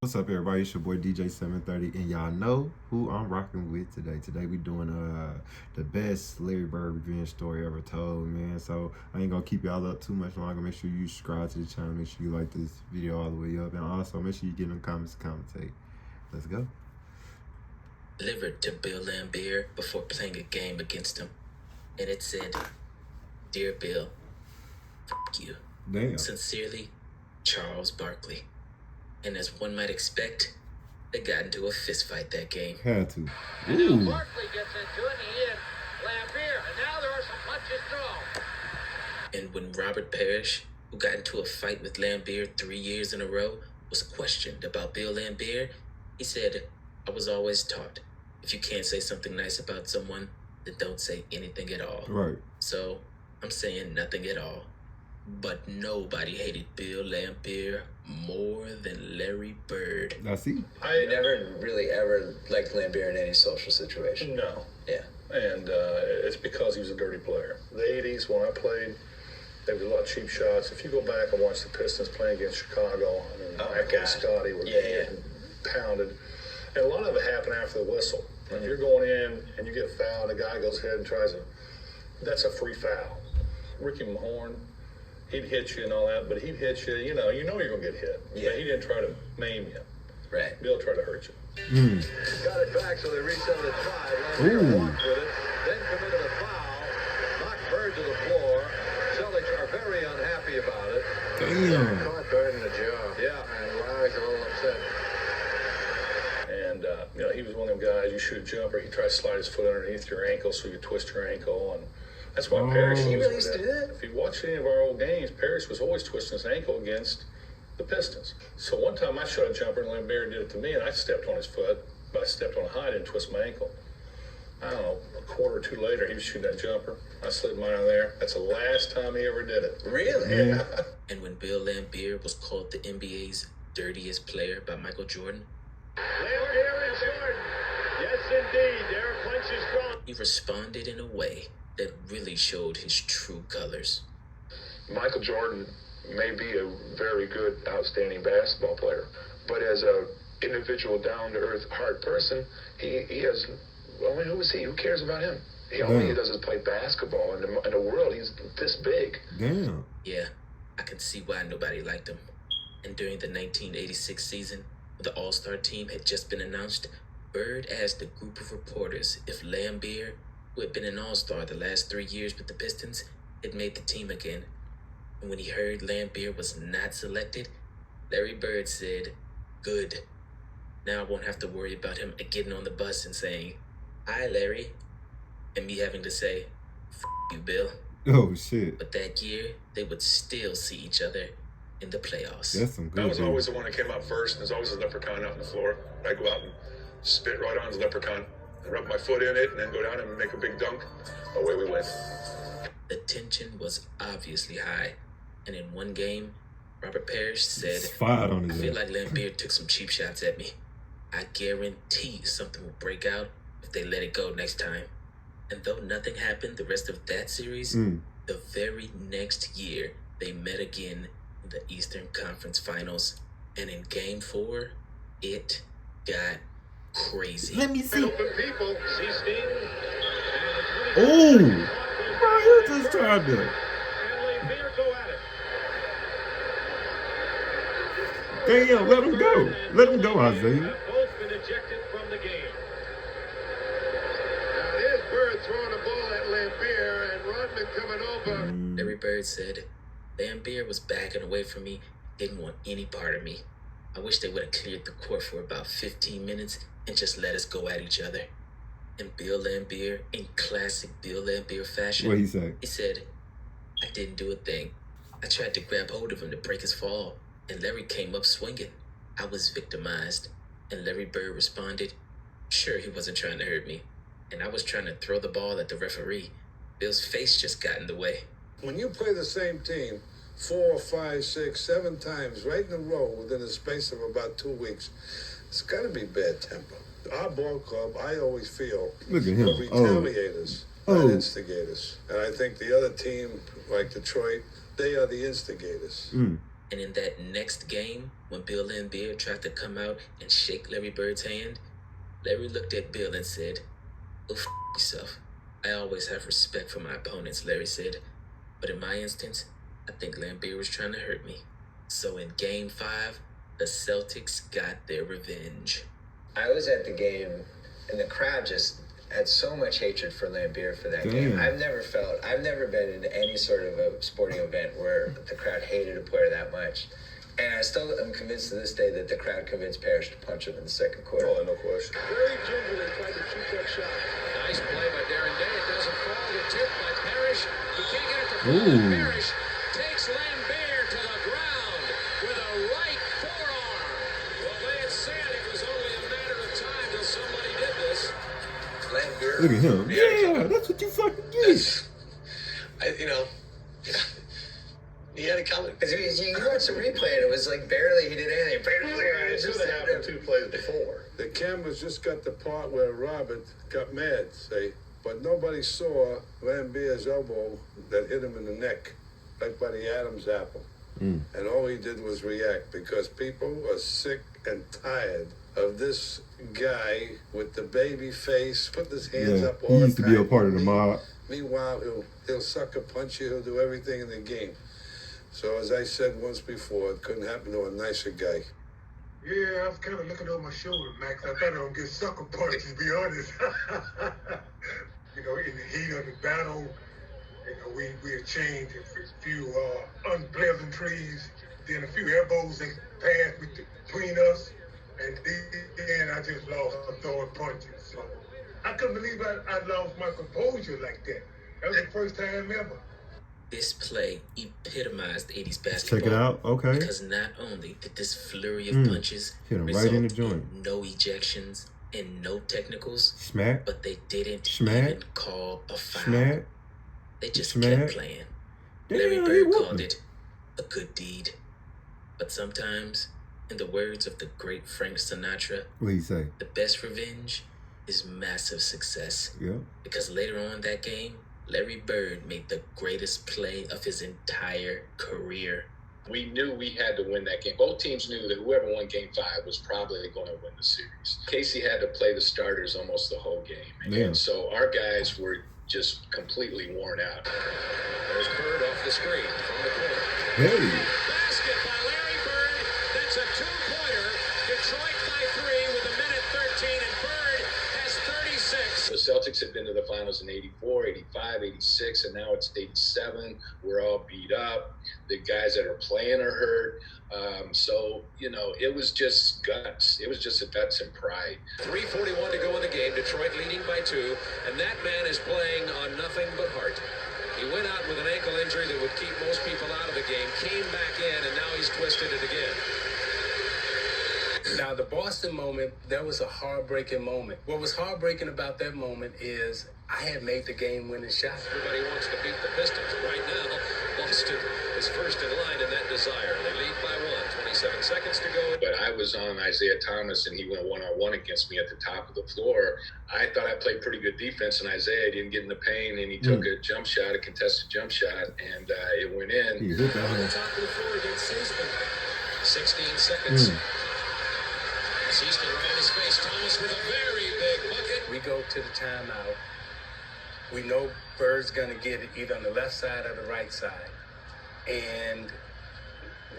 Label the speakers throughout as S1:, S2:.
S1: What's up, everybody? It's your boy DJ 730, and y'all know who I'm rocking with today. Today we doing the best Larry Bird revenge story ever told, man. So I ain't gonna keep y'all up too much longer. Make sure you subscribe to the channel. Make sure you like this video all the way up, and also make sure you get in the comments to commentate. Let's go.
S2: Delivered to Bill Laimbeer before playing a game against him, and it said, "Dear Bill, f*** you.
S1: Damn.
S2: Sincerely, Charles Barkley." And as one might expect, they got into a fist fight that game.
S1: Had to.
S3: And now Barkley gets into it, and he hit Laimbeer, and now there are some punches thrown.
S2: And when Robert Parrish, who got into a fight with Laimbeer 3 years in a row, was questioned about Bill Laimbeer, he said, "I was always taught, if you can't say something nice about someone, then don't say anything at all."
S1: Right.
S2: So, I'm saying nothing at all. But nobody hated Bill Laimbeer more than Larry Bird.
S1: I see.
S4: I never really ever liked Laimbeer in any social situation.
S5: No.
S4: Yeah.
S5: And it's because he was a dirty player. The 80s, when I played, there was a lot of cheap shots. If you go back and watch the Pistons playing against Chicago, I mean, Michael and Scotty were getting pounded. And a lot of it happened after the whistle. If you're going in and you get fouled, a guy goes ahead and tries to, that's a free foul. Ricky Mahorn, he'd hit you and all that, but he'd hit you, you know you're going to get hit.
S4: Yeah.
S5: But he didn't try to maim you.
S4: Right.
S5: Bill tried to hurt you.
S6: Got it back, so they reset it at 5.
S1: Ooh.
S6: Laimbeer walked with it, then committed a foul, knocked Bird to the floor. Celtics are very unhappy about it.
S1: Damn.
S6: Caught Bird in the jaw. Yeah, and Larry's a little upset.
S5: And, he was one of them guys, you shoot a jumper, he tried to slide his foot underneath your ankle so you twist your ankle. And that's why Parrish
S4: He
S5: always
S4: really used to do that?
S5: If you watch any of our old games, Parrish was always twisting his ankle against the Pistons. So one time I shot a jumper and Laimbeer did it to me, and I stepped on his foot, but I stepped on a high and twist my ankle. I don't know, a quarter or two later, he was shooting that jumper. I slid mine on there. That's the last time he ever did it.
S4: Really?
S1: Yeah.
S2: And when Bill Laimbeer was called the NBA's dirtiest player by Michael Jordan,
S3: Laimbeer and Jordan. Yes, indeed. There are punches thrown.
S2: he responded in a way that really showed his true colors.
S7: Michael Jordan may be a very good, outstanding basketball player, but as a individual, down-to-earth, hard person, he has. I mean, who is he? Who cares about him? All he does is play basketball. In the world, he's this big.
S1: Damn.
S2: Yeah, I can see why nobody liked him. And during the 1986 season, when the All-Star team had just been announced, Bird asked a group of reporters if Laimbeer, who had been an All-Star the last 3 years with the Pistons, had made the team again. And when he heard Laimbeer was not selected, Larry Bird said, "Good. Now I won't have to worry about him getting on the bus and saying, 'Hi, Larry,' and me having to say, 'F you, Bill.'"
S1: Oh, shit.
S2: But that year, they would still see each other in the playoffs.
S1: That's some good
S7: I was
S1: shit.
S7: always the one that came out first, and there's always a leprechaun out on the floor. I'd go out and spit right on his leprechaun, and rub my foot in it, and then go down and make a big dunk. Away we went.
S2: The tension was obviously high, and in one game, Robert Parrish said,
S1: Fired on
S2: "I
S1: his
S2: feel
S1: ass.
S2: like Laimbeer took some cheap shots at me. I guarantee something will break out if they let it go next time." And though nothing happened the rest of that series, the very next year, they met again in the Eastern Conference Finals, and in Game 4, it got crazy.
S1: Let me see.
S3: Open people. See Steen.
S1: Oh, bro, you just tried to.
S3: And Laimbeer go at it.
S1: Damn, let him go. Let him go, Isaiah.
S3: Have both been ejected from the game.
S6: Now here's Bird throwing the ball at Laimbeer, and Rodman coming over.
S2: Larry Bird said, "Laimbeer was backing away from me, didn't want any part of me. I wish they would have cleared the court for about 15 minutes and just let us go at each other." And Bill Laimbeer, in classic Bill Laimbeer fashion,
S1: What he say?
S2: he said, "I didn't do a thing. I tried to grab hold of him to break his fall, and Larry came up swinging. I was victimized." And Larry Bird responded, "Sure, he wasn't trying to hurt me. And I was trying to throw the ball at the referee. Bill's face just got in the way."
S8: When you play the same team 4, 5, 6, 7 times right in a row within a space of about 2 weeks, it's got to be bad temper. Our ball club, I always feel,
S1: Look at him.
S8: are retaliators,
S1: Oh.
S8: not instigators. And I think the other team, like Detroit, they are the instigators.
S2: And And in that next game, when Bill Laimbeer tried to come out and shake Larry Bird's hand, Larry looked at Bill and said, "Go f yourself. I always have respect for my opponents," Larry said. But in my instance, I think Laimbeer was trying to hurt me. So in Game 5, the Celtics got their revenge.
S4: I was at the game, and the crowd just had so much hatred for Laimbeer for that game. I've never been in any sort of a sporting event where the crowd hated a player that much. And I still am convinced to this day that the crowd convinced Parrish to punch him in the second quarter.
S5: Oh, no question.
S6: Very gingerly tried to shoot that shot. Nice play by Darren Day. It doesn't fall. The tip by Parrish. He can't get it to fall. Parrish takes Laimbeer to the ground with a right forearm. Well, they had said it was only a matter of time till somebody did this.
S4: Laimbeer.
S1: Look at him. Yeah, that's what you fucking get.
S4: He had it coming. Because you watch the replay, and it was like barely he did anything.
S5: It should have happened 2 plays before.
S8: The cameras just got the part where Robert got mad, say, but nobody saw Laimbeer's elbow that hit him in the neck, right by the Adam's apple. And all he did was react because people are sick and tired of this guy with the baby face, putting his hands up all the time.
S1: He used to be a part of the mob.
S8: Meanwhile, he'll sucker punch you, he'll do everything in the game. So as I said once before, it couldn't happen to a nicer guy.
S9: Yeah, I was kind of looking over my shoulder, Max. I thought I would get sucker punched, to be honest. In the heat of the battle, we exchanged a few unpleasantries, then a few elbows that passed between us, and then I just lost throwing punches. So I couldn't believe I lost my composure like that. That was the first time ever.
S2: This play epitomized 80s basketball.
S1: Check it out. Okay.
S2: Because not only did this flurry of punches
S1: hit him
S2: result
S1: right in the joint.
S2: in no ejections and no technicals,
S1: Smack.
S2: but they didn't
S1: Smack.
S2: even call a foul.
S1: Smack.
S2: They just
S1: Smack.
S2: kept playing.
S1: Damn,
S2: Larry
S1: he
S2: Bird
S1: whooping.
S2: called it a good deed. But sometimes, in the words of the great Frank Sinatra,
S1: What do you say?
S2: the best revenge is massive success.
S1: Yeah.
S2: Because later on that game, Larry Bird made the greatest play of his entire career.
S7: We knew we had to win that game. Both teams knew that whoever won Game 5 was probably going to win the series. Casey had to play the starters almost the whole game.
S1: Yeah.
S7: And so our guys were just completely worn out.
S6: There's Bird off the screen from the corner.
S1: Hey.
S6: Basket by Larry Bird. That's a two-pointer. Detroit by 3 with a minute 13, and Bird has 36.
S7: The Celtics had been to the finals in 84, 85, 86, and now it's 87. We're all beat up. The guys that are playing are hurt. It was just guts. It was just a guts and pride.
S6: 3:41 to go in the game. Detroit leading by 2, and that man is playing on nothing but heart. He went out with an ankle injury that would keep most people out of the game, came back in, and now he's twisted it again.
S10: Now, the Boston moment, that was a heartbreaking moment. What was heartbreaking about that moment is I had made the game-winning shot.
S6: Everybody wants to beat the Pistons. Right now, Boston is first in line in that desire. They lead by 1, 27 seconds to go.
S7: But I was on Isaiah Thomas, and he went one-on-one against me at the top of the floor. I thought I played pretty good defense, and Isaiah didn't get in the paint, and he took a jump shot, a contested jump shot, and it went in.
S1: He hit that
S6: On the
S1: one.
S6: top of the floor against Seaston. 16 seconds. Seaston right in his face. Thomas with a very big bucket.
S10: We go to the timeout. We know Bird's going to get it either on the left side or the right side. And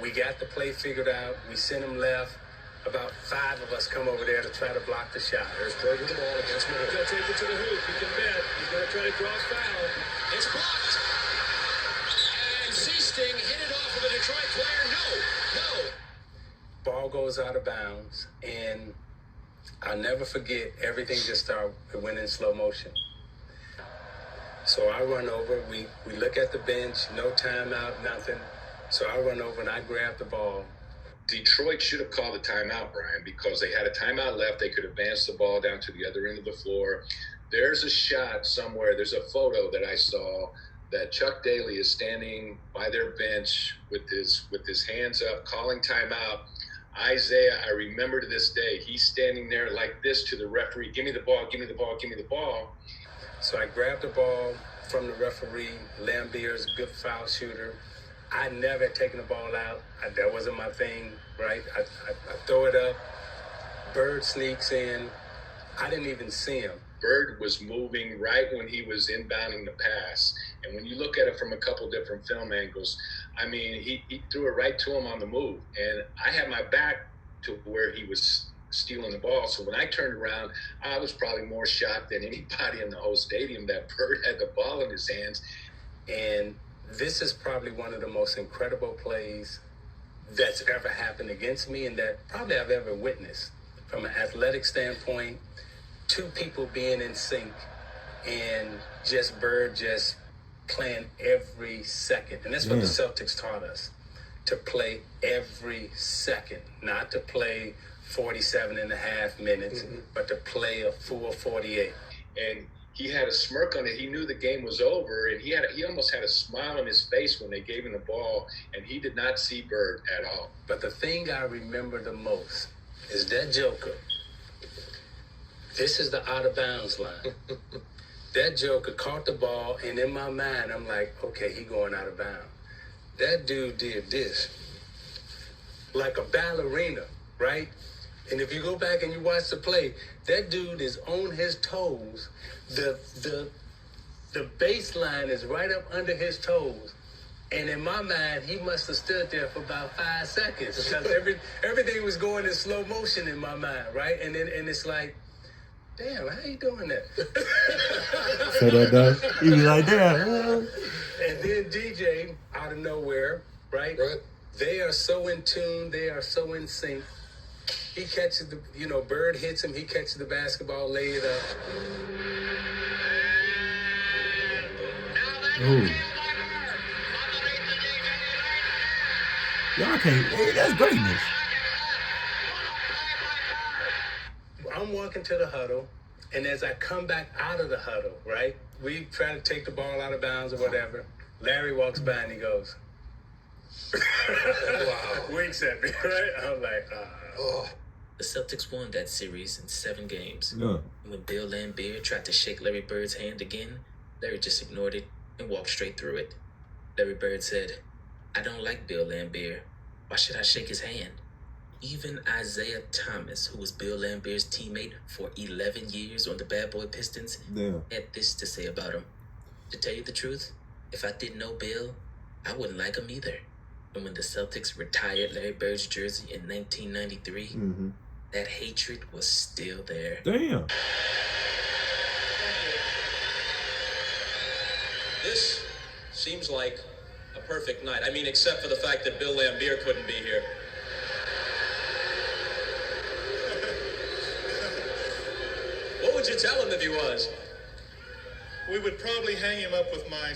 S10: we got the play figured out. We sent him left. About 5 of us come over there to try to block the shot.
S6: There's Bird with the ball against Mahone. He'll take it to the hoop. You can bet. He's going to try to draw a foul. It's blocked. And Seaston hit it off of a Detroit player. No.
S10: Ball goes out of bounds. And I'll never forget, everything just went in slow motion. So I run over. We look at the bench. No timeout, nothing. So I run over and I grab the ball.
S7: Detroit should have called a timeout, Brian, because they had a timeout left. They could advance the ball down to the other end of the floor. There's a shot somewhere. There's a photo that I saw that Chuck Daly is standing by their bench with his hands up, calling timeout. Isaiah, I remember to this day, he's standing there like this to the referee. Give me the ball, give me the ball, give me the ball.
S10: So I grabbed the ball from the referee. Laimbeer's a good foul shooter. I never had taken the ball out. That wasn't my thing, right? I throw it up. Bird sneaks in. I didn't even see him.
S11: Bird was moving right when he was inbounding the pass. And when you look at it from a couple different film angles, I mean, he threw it right to him on the move. And I had my back to where he was stealing the ball. So when I turned around, I was probably more shocked than anybody in the whole stadium that Bird had the ball in his hands.
S10: And this is probably one of the most incredible plays that's ever happened against me and that probably I've ever witnessed. From an athletic standpoint, two people being in sync and just Bird just playing every second. And that's what the Celtics taught us, to play every second, not to play 47 and a half minutes, but to play a full 48.
S11: And he had a smirk on it. He knew the game was over, and he almost had a smile on his face when they gave him the ball, and he did not see Bird at all.
S10: But the thing I remember the most is that Joker. This is the out of bounds line. That Joker caught the ball, and in my mind, I'm like, okay, he going out of bounds. That dude did this like a ballerina, right? And if you go back and you watch the play, that dude is on his toes. The baseline is right up under his toes. And in my mind, he must have stood there for about 5 seconds because everything was going in slow motion in my mind, right? And it's like, damn, how you doing that?
S1: So that does. You be like, damn.
S10: And then DJ, out of nowhere, right? They are so in tune. They are so in sync. He catches the, Bird hits him. He catches the basketball, lay it up.
S1: Ooh. Y'all can't. Hey, that's greatness.
S10: I'm walking to the huddle, and as I come back out of the huddle, right, we try to take the ball out of bounds or whatever. Larry walks by and he goes, wow, winks at me, right? I'm like,
S2: The Celtics won that series in 7 games.
S1: Yeah.
S2: And when Bill Laimbeer tried to shake Larry Bird's hand again, Larry just ignored it and walked straight through it. Larry Bird said, I don't like Bill Laimbeer. Why should I shake his hand? Even Isaiah Thomas, who was Bill Laimbeer's teammate for 11 years on the Bad Boy Pistons, had this to say about him. To tell you the truth, if I didn't know Bill, I wouldn't like him either. And when the Celtics retired Larry Bird's jersey in 1993, that hatred was still there.
S1: Damn.
S12: This seems like a perfect night. I mean, except for the fact that Bill Laimbeer couldn't be here. What would you tell him if he was?
S5: We would probably hang him up with my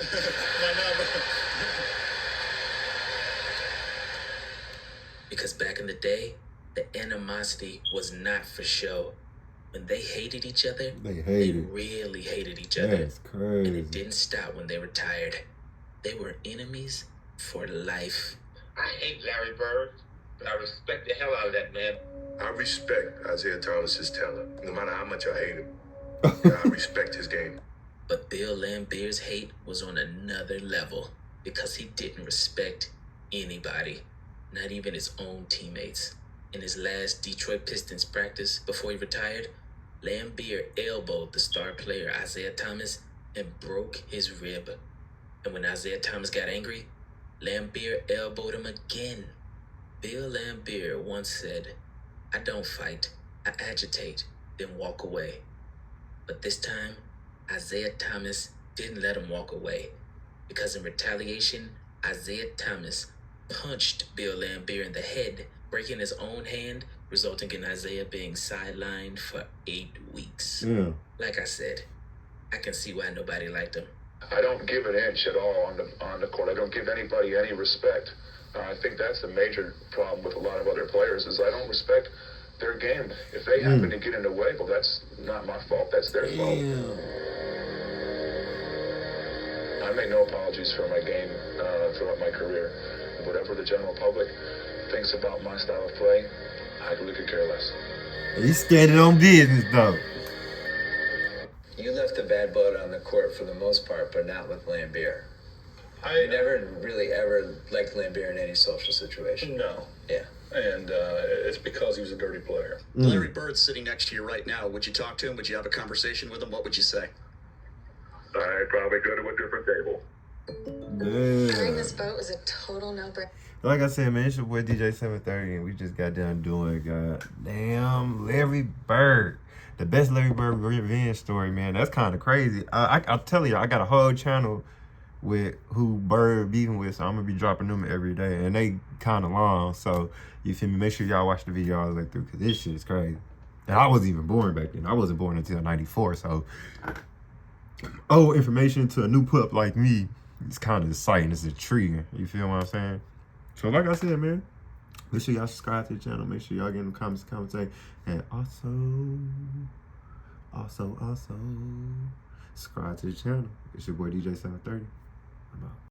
S5: number.
S2: Because back in the day, the animosity was not for show. When they hated each other, they really hated each other.
S1: That's crazy.
S2: And it didn't stop when they retired. They were enemies for life.
S13: I hate Larry Bird, but I respect the hell out of that man.
S14: I respect Isaiah Thomas's talent, no matter how much I hate him. I respect his game.
S2: But Bill Laimbeer's hate was on another level because he didn't respect anybody, not even his own teammates. In his last Detroit Pistons practice before he retired, Laimbeer elbowed the star player Isaiah Thomas and broke his rib. And when Isaiah Thomas got angry, Laimbeer elbowed him again. Bill Laimbeer once said, I don't fight, I agitate, then walk away. But this time, Isaiah Thomas didn't let him walk away, because in retaliation, Isaiah Thomas punched Bill Laimbeer in the head, breaking his own hand, resulting in Isaiah being sidelined for 8 weeks. Like I said, I can see why nobody liked him.
S7: I don't give an inch at all on the court. I don't give anybody any respect. I think that's the major problem with a lot of other players is I don't respect their game. If they happen to get in the way, well, that's not my fault. That's their fault. I make no apologies for my game throughout my career. Whatever the general public thinks about my style of play, I really could care less.
S1: He's standing on business, though.
S4: You left the bad blood on the court for the most part, but not with Laimbeer. I never really ever liked Lambier in any social situation.
S5: No.
S4: Yeah.
S5: And it's because he was a dirty player.
S15: Larry Bird's sitting next to you right now. Would you talk to him? Would you have a conversation with him? What would you say?
S7: I'd probably go to a different table.
S16: Carrying this boat was a total no-brainer.
S1: Like I said, man, it's your boy DJ 730, and we just got done doing goddamn Larry Bird. The best Larry Bird revenge story, man. That's kind of crazy. I'll tell you, I got a whole channel with who Bird beefing with, so I'm gonna be dropping them every day, and they kind of long. So you feel me? Make sure y'all watch the video all the way through, because this shit is crazy. And I wasn't even born back then. I wasn't born until '94. So old information to a new pup like me, it's kind of exciting. It's intriguing. You feel what I'm saying? So like I said, man, make sure y'all subscribe to the channel. Make sure y'all get in the comments, and also subscribe to the channel. It's your boy DJ 730. I'm out.